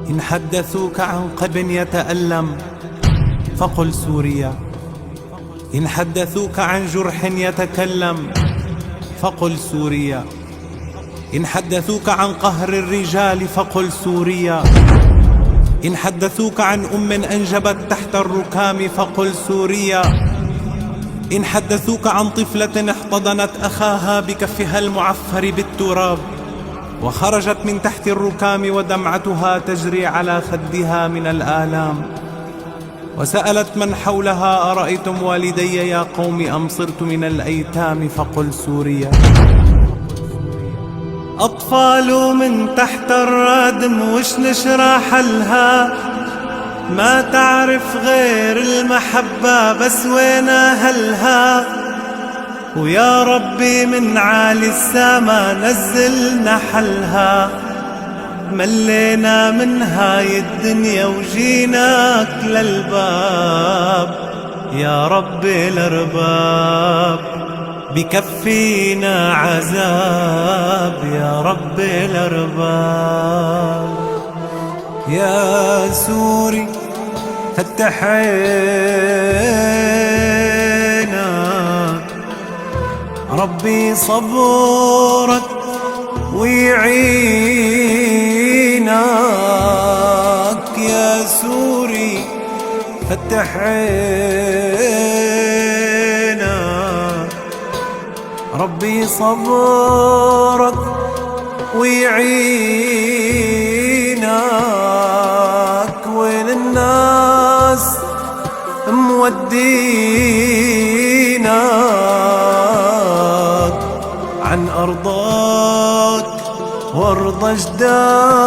إن حدثوك عن قب يتألم فقل سوريا، إن حدثوك عن جرح يتكلم فقل سوريا، إن حدثوك عن قهر الرجال فقل سوريا، إن حدثوك عن أنجبت تحت الركام فقل سوريا، إن حدثوك عن طفلة احتضنت أخاها بكفها المعفر بالتراب وخرجت من تحت الركام ودمعتها تجري على خدها من الآلام، وسألت من حولها أرأيتم والدي يا قوم أم صرت من الأيتام فقل سوريا. أطفال من تحت الردم وش نشرح لها، ما تعرف غير المحبة بس وين أهلها، ويا ربي من عالي السما نزلنا حلها، ملينا من هاي الدنيا وجيناك للباب، يا ربي الأرباب بكفينا عذاب، يا ربي الأرباب. يا سوري فتح عينك، ربي صبرك ويعينك، يا سوري فتح عينك، ربي صبرك ويعينك، وين الناس مودينك عن أرضك وارض أجدادك،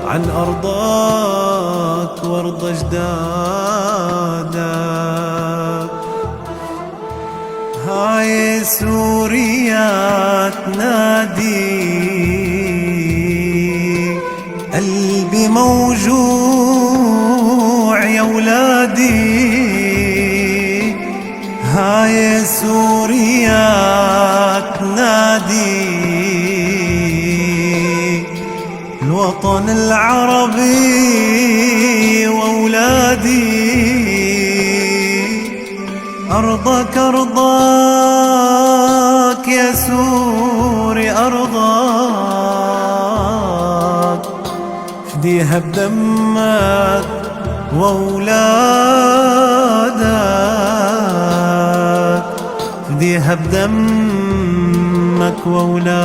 عن أرضك وارض أجدادك. هاي سوريا تنادي، قلبي موجوع يا ولادي، هاي سوريا تنادي، الوطن العربي وأولادي، أرضك أرضك يا سوري أرضك، فديها بدمك وأولادك، فديها بدمك وأولادك.